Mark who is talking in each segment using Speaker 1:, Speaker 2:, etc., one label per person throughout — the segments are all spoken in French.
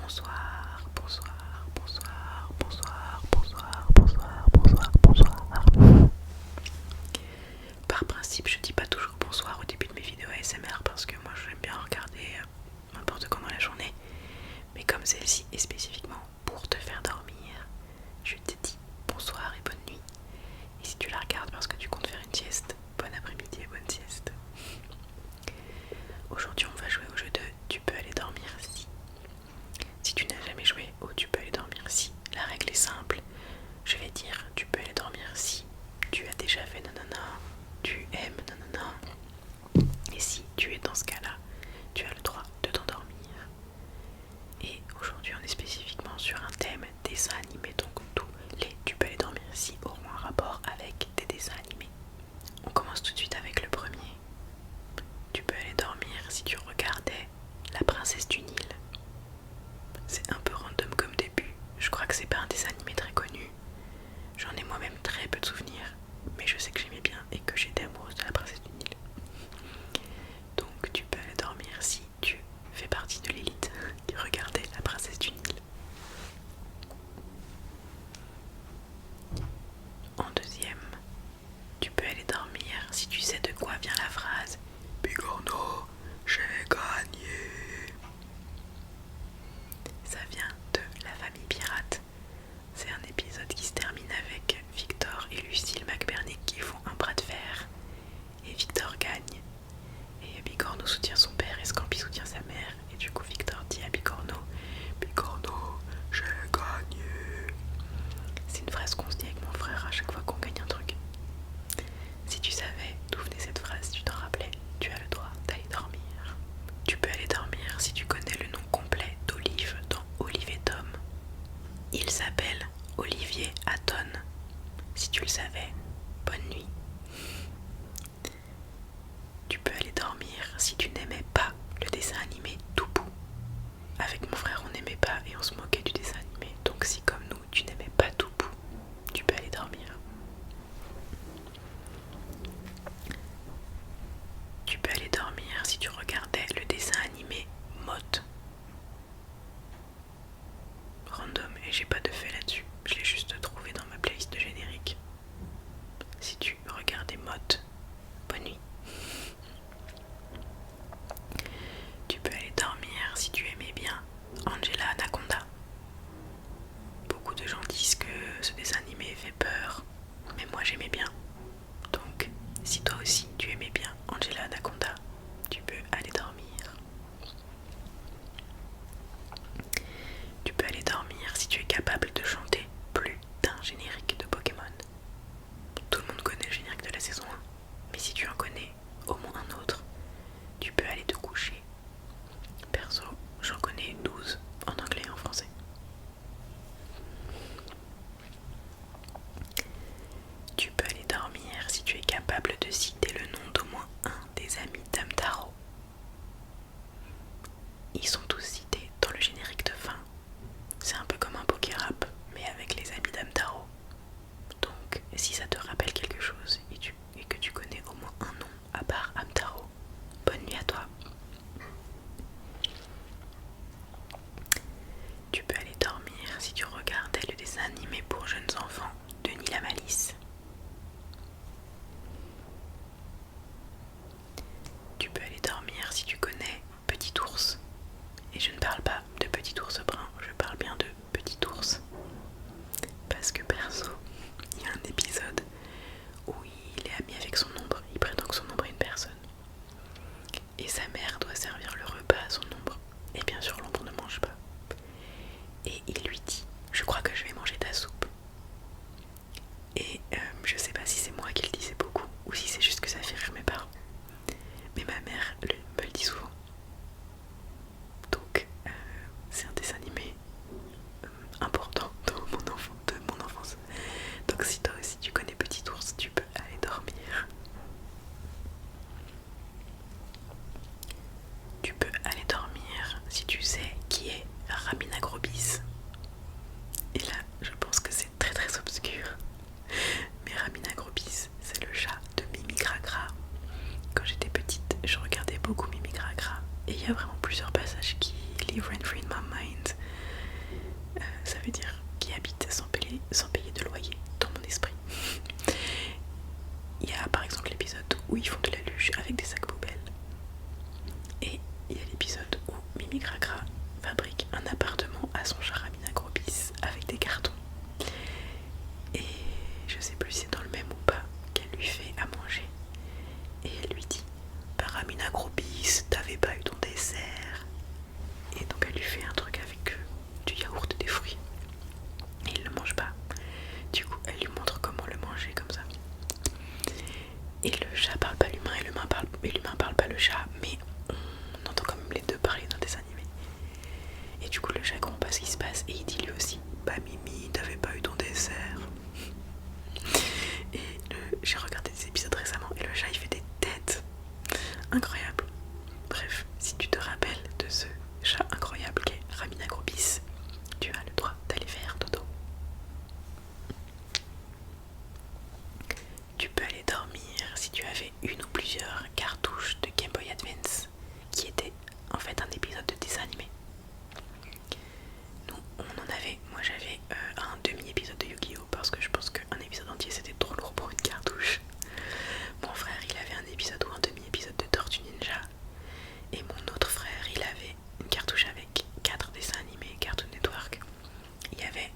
Speaker 1: Bonsoir, bonsoir, bonsoir, bonsoir, bonsoir, bonsoir, bonsoir, bonsoir. Par principe, je dis pas toujours bonsoir au début de mes vidéos ASMR parce que moi j'aime bien regarder n'importe quand dans la journée. Mais comme celle-ci est spécifiquement pour te faire dormir, je te dis bonsoir et bonne nuit. Et si tu la regardes parce que tu comptes faire une sieste, bon après-midi et bonne sieste. Aujourd'hui on va jouer au jeu de tu peux aller dormir si. Si tu n'as jamais joué au tu peux aller dormir si, la règle est simple. Je vais dire tu peux aller dormir si tu as déjà fait nanana, tu aimes nanana. Et si tu es dans ce cas-là, tu as le droit de t'endormir. Et aujourd'hui on est spécifiquement sur un thème dessin animé, donc tous les tu peux aller dormir si auront un rapport avec des dessins animés. On commence tout de suite avec le premier. Tu peux aller dormir si tu regardais La Princesse du Nil. C'est un peu random comme début, je crois que c'est pas un dessin animé très connu. J'en ai moi-même très peu de souvenirs, mais je sais que j'aimais bien et que j'étais amoureuse de La Princesse du Nil. Donc tu peux aller dormir si tu fais partie de l'élite qui regardait La Princesse du Nil. En deuxième, tu peux aller dormir si tu sais de quoi vient la phrase Bigorneau, j'ai gagné. Ça vient de La Famille Pirate. C'est un épisode qui se termine avec Victor et Lucille McBurney qui font un bras de fer. Et Victor gagne. Et Bigorneau soutient son père et Scampi soutient sa mère. Et du coup Victor dit à Bigorneau j'ai gagné. C'est une phrase qu'on se dit avec mon frère à chaque fois qu'on gagne un truc. Si tu savais d'où venait cette phrase, tu t'en rappelais, tu as le droit d'aller dormir. Tu peux aller dormir si tu connais le nom complet d'Olive dans Olive et Tom. Il s'appelle Olivier Hatton. Si tu le savais, bonne nuit. Tu peux aller dormir si tu n'aimais pas le dessin animé Toupou. Avec mon frère, on n'aimait pas et on se moquait du dessin animé. Donc si comme nous, tu n'aimais pas Toupou, tu peux aller dormir. Tu peux aller dormir si tu regardais le dessin animé Mode. Random et j'ai pas de fait là-dessus. Je l'ai juste trouvé dans ma playlist de générique. Si tu regardais Mode, bonne nuit. Tu peux aller dormir si tu aimais bien Angela Anaconda. Beaucoup de gens disent que ce dessin animé fait peur, mais moi j'aimais bien. Donc, si toi aussi tu aimais bien Angela Anaconda, tu peux aller dormir. Tu peux aller dormir si tu es capable de chanter plus d'un générique de Pokémon. Tout le monde connaît le générique de la saison 1, mais si tu en connais au moins un autre, tu peux aller te coucher. Perso, j'en connais 12 en anglais et en français. Tu peux aller dormir si tu es capable de citer le nom d'au moins un des amis d'Amtaro. Ils sont tous cités dans le générique de fin. C'est un peu comme un Pokérap, mais avec les amis d'Amtaro. Donc, si ça te rappelle quelque chose et que tu connais au moins un nom à part Amtaro, bonne nuit à toi. Tu peux aller dormir si tu regardais le dessin animé pour jeunes enfants Denis la Malice. Tu peux aller dormir si tu connais Petit Ours. Et je ne parle pas de Petit Ours brun, je parle bien de Petit Ours. Parce que perso, il y a un épisode où il est ami avec son ombre, il prétend que son ombre est une personne. Et sa mère doit servir le repas à son ombre. Et bien sûr l'ombre ne mange pas. Et il lui dit je crois que je vais manger ta soupe. Et je sais pas si c'est moi qui le disais beaucoup ou si c'est juste que ça fait rire mes parents. Mais ma mère me le dit souvent. Donc c'est un dessin animé important de mon enfance. Donc si toi aussi tu connais Petit Ours, tu peux aller dormir. Tu peux aller dormir si tu sais qui est Ramina Grobis. Et là le chat comprend pas ce qui se passe et il dit lui aussi bah Mimi, t'avais pas eu ton dessert. Et j'ai regardé des épisodes récemment et le chat il fait des têtes incroyables. Bref, si tu te rappelles de ce chat incroyable qu'est Ramina Grobis, tu as le droit d'aller faire dodo. Tu peux aller dormir si tu avais une ou plusieurs cartouches de Game Boy Advance qui étaient en fait un épisode de dessin animé. Nous on en avait, moi j'avais un demi-épisode de Yu-Gi-Oh parce que je pense qu'un épisode entier c'était trop lourd pour une cartouche. Mon frère il avait un épisode ou un demi-épisode de Tortue Ninja et mon autre frère il avait une cartouche avec 4 dessins animés Cartoon Network. Il y avait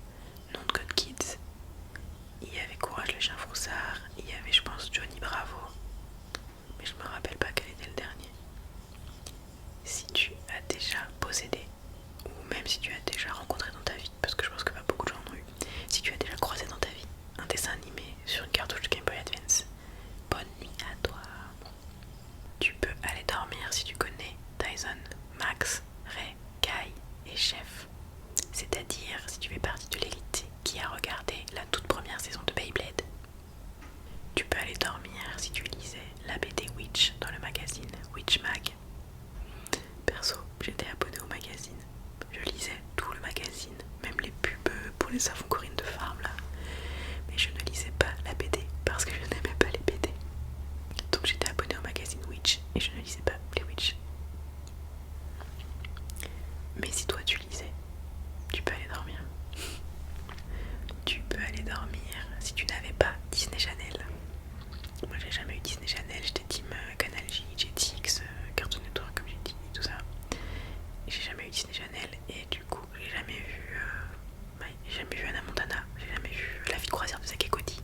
Speaker 1: Nom de Code Kids, il y avait Courage le chien froussard, il y avait je pense Johnny Bravo, mais je me rappelle pas quel était le dernier. Si tu as déjà possédé, ou même si tu as déjà rencontré dans ta vie, parce que je pense que pas beaucoup de gens en ont eu, si tu as déjà croisé dans ta vie un dessin animé sur une cartouche de Game Boy Advance, bonne nuit à toi. Tu peux aller dormir si tu connais Tyson, Max, Ray, Kai et Chef. C'est-à-dire si tu fais partie de l'élite qui a regardé la toute première saison de Beyblade. Tu peux aller dormir si tu lisais la BD Witch dans le magazine Witch Mag. Perso, j'étais abonnée au magazine. Je lisais tout le magazine, même les pubs pour les savons Corinne de Farm là. Mais je ne lisais pas la BD parce que je n'aimais pas les BD. Donc j'étais abonnée au magazine Witch et je ne lisais pas les Witch. Mais si toi tu lisais, tu peux aller dormir. Tu peux aller dormir si tu n'avais pas Disney Channel. Moi j'ai jamais eu Disney Channel, j'étais team Canal J, Jetix, Cartoon Network comme j'ai dit, tout ça. J'ai jamais eu Disney Channel et du coup j'ai jamais vu Hannah Montana, j'ai jamais vu La vie de croisière de Zack et Cody.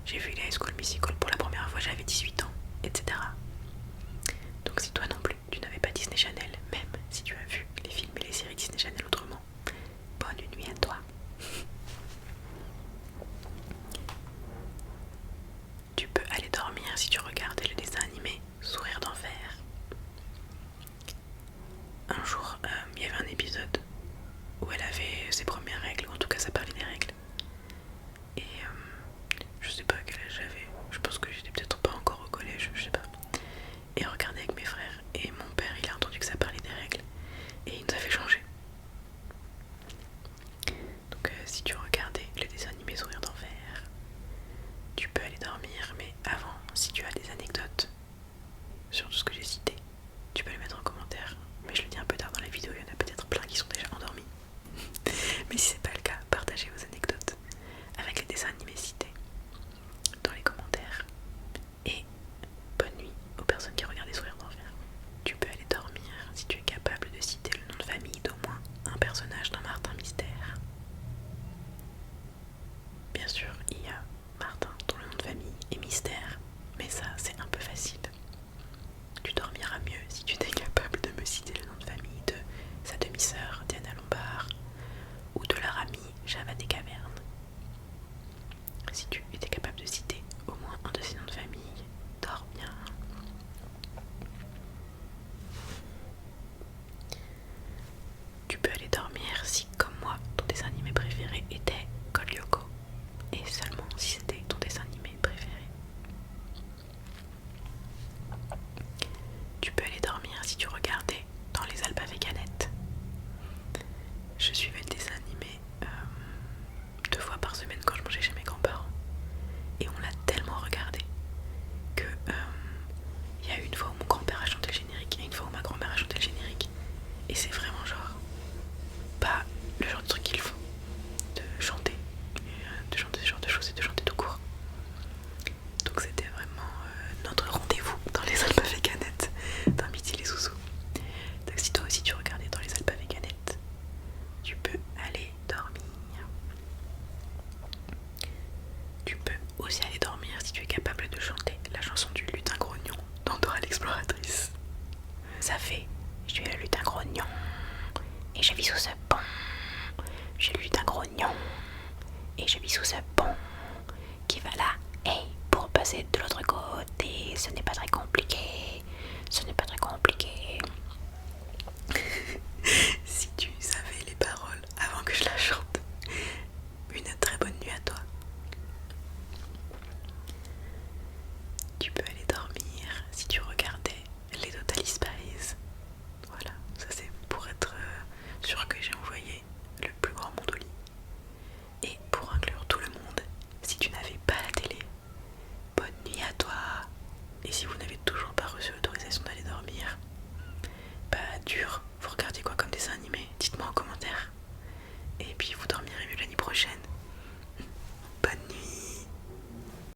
Speaker 1: J'ai vu les High School Musical pour la première fois, j'avais 18 ans, etc. Donc si toi non plus tu n'avais pas Disney Channel, même si tu as vu les films et les séries Disney Channel autrement, bonne nuit à toi. Tu peux aller dormir si tu regardais le dessin animé Sourire d'enfer. Un jour, il y avait un épisode où elle avait ses premières règles, ou en tout cas ça parlait des règles. Et je sais pas quel âge j'avais, je pense que j'étais peut-être pas encore au collège, je sais pas. Et on regardait avec mes frères, et mon père il a entendu que ça parlait des règles, et il nous a fait changer. Donc si tu regardais le dessin animé Sourire d'enfer, tu peux aller dormir, mais avant, si tu as des anecdotes sur tout ce que j'ai cité, tu peux les mettre en commentaire. Mais je le dis un peu tard dans la vidéo, il y en a peut-être plein qui sont déjà endormis. Mais si c'est pas le cas, partagez vos anecdotes avec les dessins animés cités dans les commentaires. Et bonne nuit aux personnes qui regardent les Sourires d'enfer. Tu peux aller dormir si tu es capable de citer le nom de famille d'au moins un personnage dans Martin Mystère. Bien sûr, il y a Martin dont le nom de famille est Mystère, mais ça c'est un peu facile. Tu dormiras mieux si tu es capable de me citer le nom de famille de sa demi-sœur Diana Lombard ou de leur ami Java des Cavernes. Si tu étais capable de citer au moins un de ces noms de famille, dors bien. Tu peux aller dormir si, comme moi, ton dessin animé préféré était Code Lyoko, et seulement si c'était ton dessin animé préféré. Tu peux aller dormir si tu regardais Dans les Alpes avec Annette. Je suivais le dessin animé 2 fois par semaine quand je mangeais chez mes grands-parents. Et on l'a tellement regardé que il y a eu une fois où mon grand-père a chanté le générique et une fois où ma grand-mère a chanté le générique. Et c'est vraiment genre pas le genre de truc qu'il faut de chanter ce genre de choses et de chanter tout court. Donc c'était vraiment notre rendez-vous dans les Alpes avec Annette, dans Midi les Zouzous. Donc si toi aussi tu regardais Dans les Alpes avec Annette, tu peux aller dormir. Tu peux aussi aller dormir si tu es capable de chanter la chanson du lutin grognon dans Dora l'exploratrice. Ça fait « Je suis le lutin grognon et je vis sous ce pont. Je suis le lutin grognon et je vis sous ce pont qui va là. Hey, pour passer de l'autre côté, ce n'est pas très compliqué. Ce n'est pas très compliqué. »